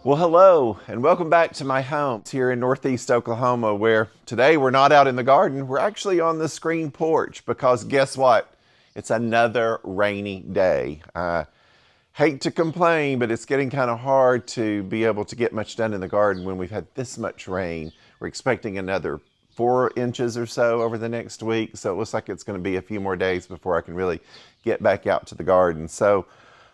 Well, hello, and welcome back to my home here in Northeast Oklahoma, where today we're not out in the garden. We're actually on the screen porch because guess what? It's another rainy day. I hate to complain, but it's getting kind of hard to be able to get much done in the garden when we've had this much rain. We're expecting another 4 inches or so over the next week, so it looks like it's going to be a few more days before I can really get back out to the garden. So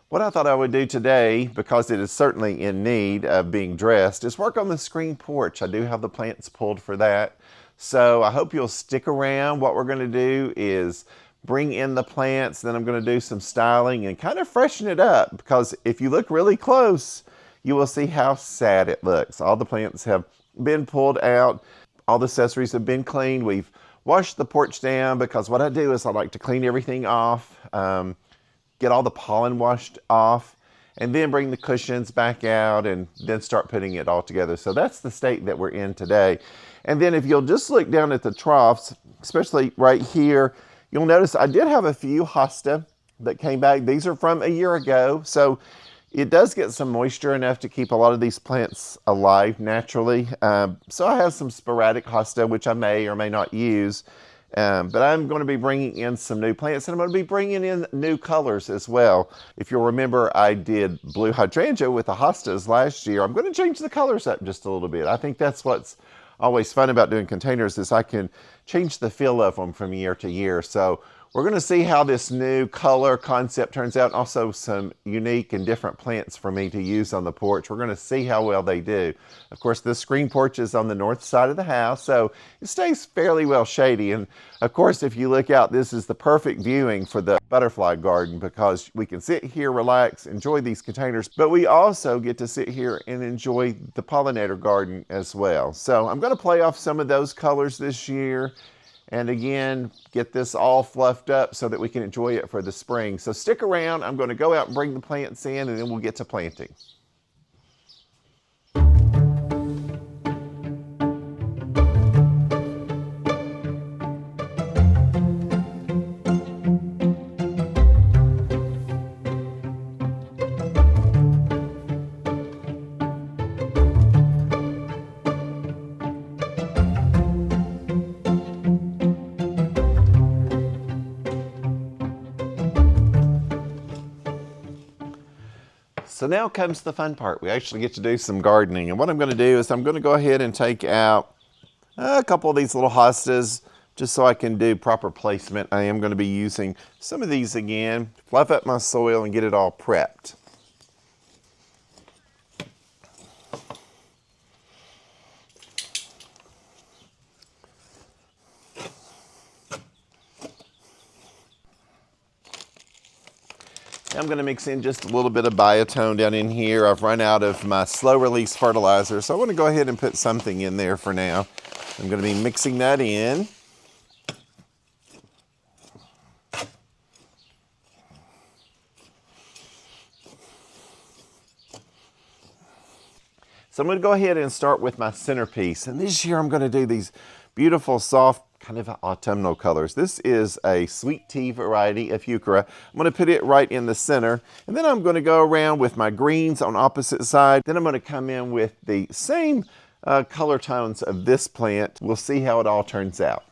what I thought I would do today, because it is certainly in need of being dressed, is work on the screen porch. I do have the plants pulled for that. So I hope you'll stick around. What we're going to do is bring in the plants, then I'm going to do some styling and kind of freshen it up, because if you look really close, you will see how sad it looks. All the plants have been pulled out. All the accessories have been cleaned. We've washed the porch down because what I do is I like to clean everything off. Get all the pollen washed off, and then bring the cushions back out and then start putting it all together. So that's the state that we're in today. And then if you'll just look down at the troughs, especially right here, you'll notice I did have a few hosta that came back. These are from a year ago. So it does get some moisture enough to keep a lot of these plants alive naturally. So I have some sporadic hosta, which I may or may not use. But I'm going to be bringing in some new plants, and I'm going to be bringing in new colors as well. If you'll remember, I did blue hydrangea with the hostas last year. I'm going to change the colors up just a little bit. I think that's what's always fun about doing containers, is I can change the feel of them from year to year. So we're going to see how this new color concept turns out. Also some unique and different plants for me to use on the porch. We're going to see how well they do. Of course, this screen porch is on the north side of the house, so it stays fairly well shady. And of course, if you look out, this is the perfect viewing for the butterfly garden, because we can sit here, relax, enjoy these containers, but we also get to sit here and enjoy the pollinator garden as well. So I'm going to play off some of those colors this year, and again, get this all fluffed up so that we can enjoy it for the spring. So stick around. I'm going to go out and bring the plants in, and then we'll get to planting. So now comes the fun part. We actually get to do some gardening. And what I'm going to do is I'm going to go ahead and take out a couple of these little hostas just so I can do proper placement. I am going to be using some of these again, fluff up my soil and get it all prepped. I'm going to mix in just a little bit of biotone down in here. I've run out of my slow release fertilizer, so I want to go ahead and put something in there for now. I'm going to be mixing that in. So I'm going to go ahead and start with my centerpiece. And this year I'm going to do these beautiful, soft, kind of autumnal colors. This is a sweet tea variety of heuchera. I'm going to put it right in the center, and then I'm going to go around with my greens on opposite side. Then I'm going to come in with the same color tones of this plant. We'll see how it all turns out.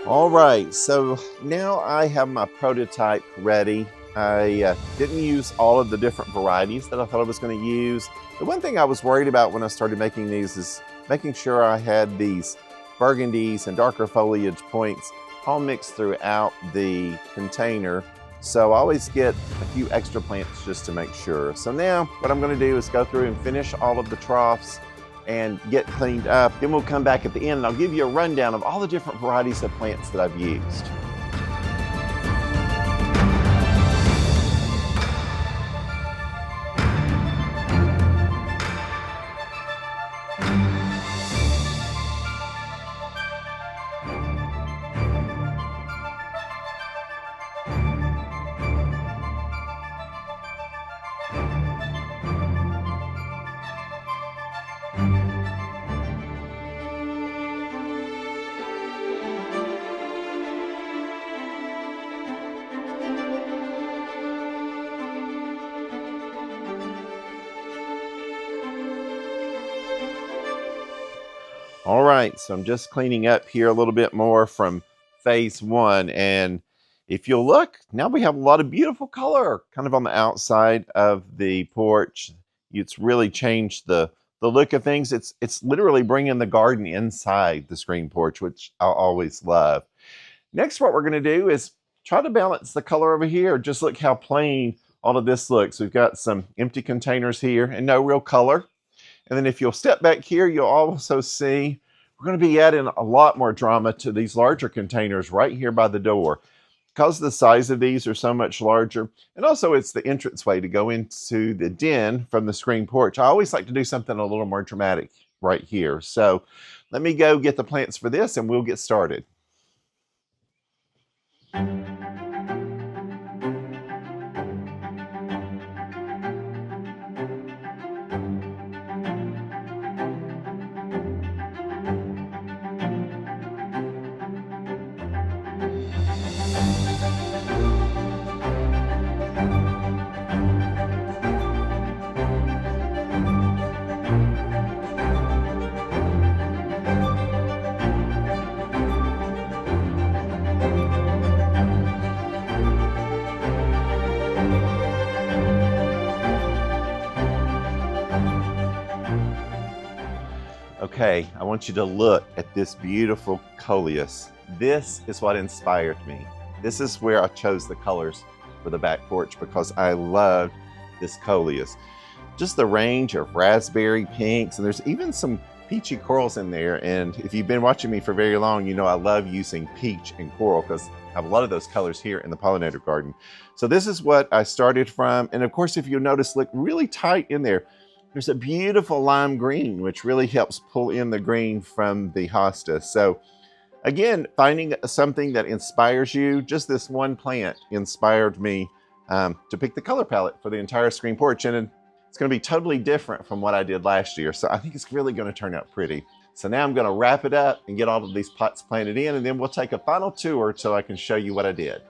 All right, so now I have my prototype ready. I didn't use all of the different varieties that I thought I was going to use. The one thing I was worried about when I started making these is making sure I had these burgundies and darker foliage points all mixed throughout the container. So I always get a few extra plants just to make sure. So now what I'm going to do is go through and finish all of the troughs and get cleaned up. Then we'll come back at the end and I'll give you a rundown of all the different varieties of plants that I've used. All right, so I'm just cleaning up here a little bit more from phase one. And if you'll look, now we have a lot of beautiful color kind of on the outside of the porch. It's really changed the look of things. It's literally bringing the garden inside the screen porch, which I always love. Next, what we're going to do is try to balance the color over here. Just look how plain all of this looks. We've got some empty containers here and no real color. And then if you'll step back here, you'll also see we're going to be adding a lot more drama to these larger containers right here by the door. Because the size of these are so much larger, and also it's the entranceway to go into the den from the screen porch, I always like to do something a little more dramatic right here. So let me go get the plants for this and we'll get started. Okay, I want you to look at this beautiful Coleus. This is what inspired me. This is where I chose the colors for the back porch because I love this Coleus. Just the range of raspberry pinks, and there's even some peachy corals in there. And if you've been watching me for very long, you know I love using peach and coral because I have a lot of those colors here in the pollinator garden. So this is what I started from. And of course, if you'll notice, look really tight in there. There's a beautiful lime green, which really helps pull in the green from the hosta. So again, finding something that inspires you, just this one plant inspired me to pick the color palette for the entire screen porch. And it's going to be totally different from what I did last year. So I think it's really going to turn out pretty. So now I'm going to wrap it up and get all of these pots planted in, and then we'll take a final tour so I can show you what I did.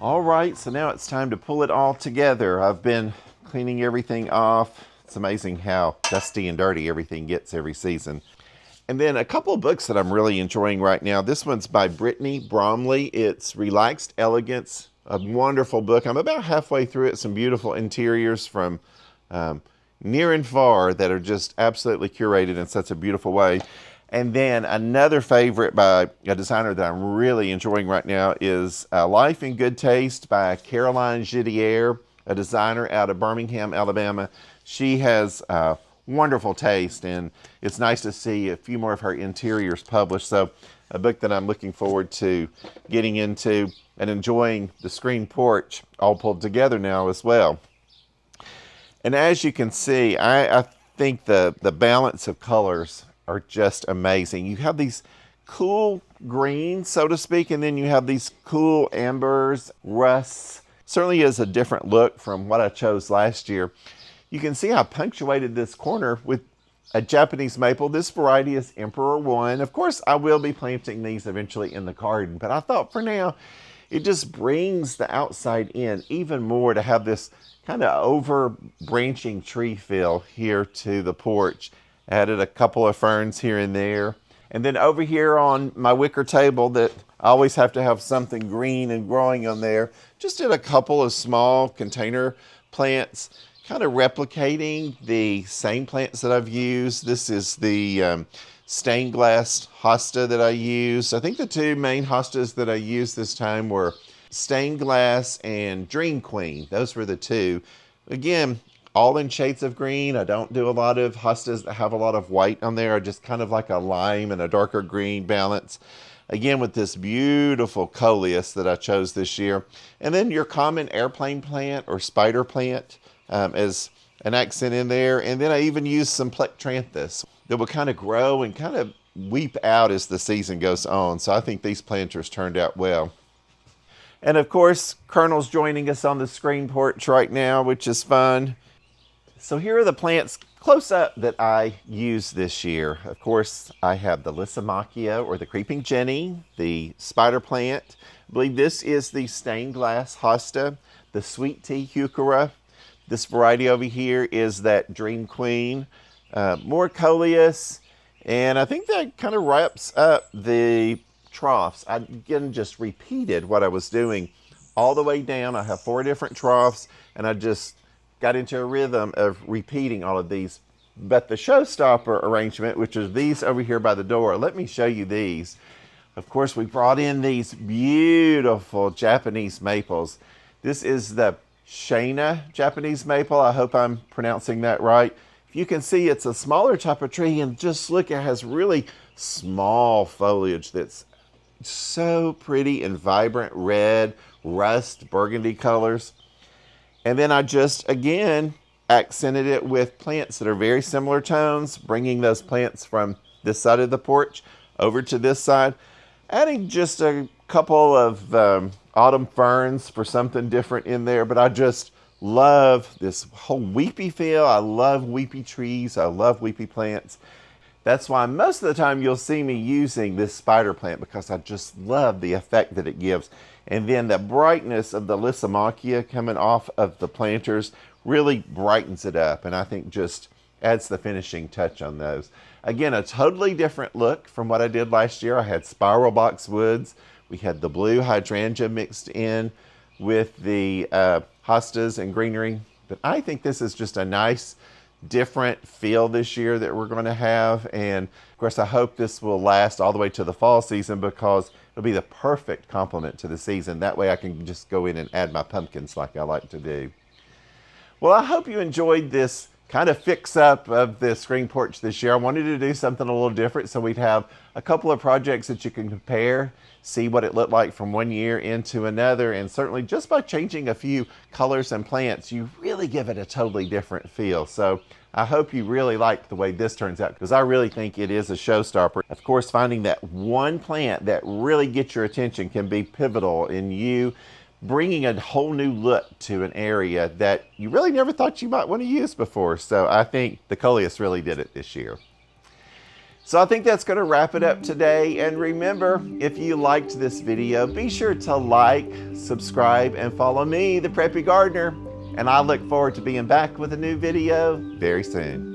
All right, so now it's time to pull it all together. I've been cleaning everything off. It's amazing how dusty and dirty everything gets every season. And then a couple of books that I'm really enjoying right now. This one's by Brittany Bromley. It's Relaxed Elegance, a wonderful book. I'm about halfway through it. Some beautiful interiors from near and far that are just absolutely curated in such a beautiful way. And then another favorite by a designer that I'm really enjoying right now is Life in Good Taste by Caroline Gidier, a designer out of Birmingham, Alabama. She has wonderful taste, and it's nice to see a few more of her interiors published. So a book that I'm looking forward to getting into and enjoying the screen porch all pulled together now as well. And as you can see, I think the balance of colors are just amazing. You have these cool greens, so to speak, and then you have these cool ambers, rusts. Certainly is a different look from what I chose last year. You can see I punctuated this corner with a Japanese maple. This variety is Emperor 1. Of course, I will be planting these eventually in the garden, but I thought for now, it just brings the outside in even more to have this kind of over branching tree feel here to the porch. Added a couple of ferns here and there. And then over here on my wicker table that I always have to have something green and growing on there, just did a couple of small container plants, kind of replicating the same plants that I've used. This is the stained glass hosta that I used. I think the two main hostas that I used this time were stained glass and Dream Queen. Those were the two. Again, all in shades of green. I don't do a lot of hostas that have a lot of white on there. I just kind of like a lime and a darker green balance. Again, with this beautiful Coleus that I chose this year. And then your common airplane plant or spider plant as an accent in there. And then I even used some plectranthus that will kind of grow and kind of weep out as the season goes on. So I think these planters turned out well. And of course, Colonel's joining us on the screen porch right now, which is fun. So here are the plants close up that I used this year. Of course, I have the Lysimachia or the creeping Jenny, the spider plant. I believe this is the stained glass hosta, the sweet tea heuchera. This variety over here is that Dream Queen, more Coleus, and I think that kind of wraps up the troughs. I again just repeated what I was doing all the way down. I have 4 different troughs, and I just got into a rhythm of repeating all of these. But the showstopper arrangement, which is these over here by the door, let me show you these. Of course, we brought in these beautiful Japanese maples. This is the Shana Japanese maple. I hope I'm pronouncing that right. If you can see, it's a smaller type of tree, and just look, it has really small foliage that's so pretty and vibrant red, rust, burgundy colors. And then I just, again, accented it with plants that are very similar tones, bringing those plants from this side of the porch over to this side, adding just a couple of autumn ferns for something different in there. But I just love this whole weepy feel. I love weepy trees. I love weepy plants. That's why most of the time you'll see me using this spider plant, because I just love the effect that it gives. And then the brightness of the Lysimachia coming off of the planters really brightens it up, and I think just adds the finishing touch on those. Again, a totally different look from what I did last year. I had spiral boxwoods. We had the blue hydrangea mixed in with the hostas and greenery. But I think this is just a nice, different feel this year that we're going to have. And of course, I hope this will last all the way to the fall season, because it'll be the perfect complement to the season. That way I can just go in and add my pumpkins like I like to do. Well, I hope you enjoyed this kind of fix up of the screen porch this year. I wanted to do something a little different, so we'd have a couple of projects that you can compare, see what it looked like from one year into another, and certainly just by changing a few colors and plants, you really give it a totally different feel. So I hope you really like the way this turns out, because I really think it is a showstopper. Of course, finding that one plant that really gets your attention can be pivotal in you bringing a whole new look to an area that you really never thought you might want to use before. So I think the Coleus really did it this year. So I think that's going to wrap it up today. And remember, if you liked this video, be sure to like, subscribe, and follow me, the Preppy Gardener. And I look forward to being back with a new video very soon.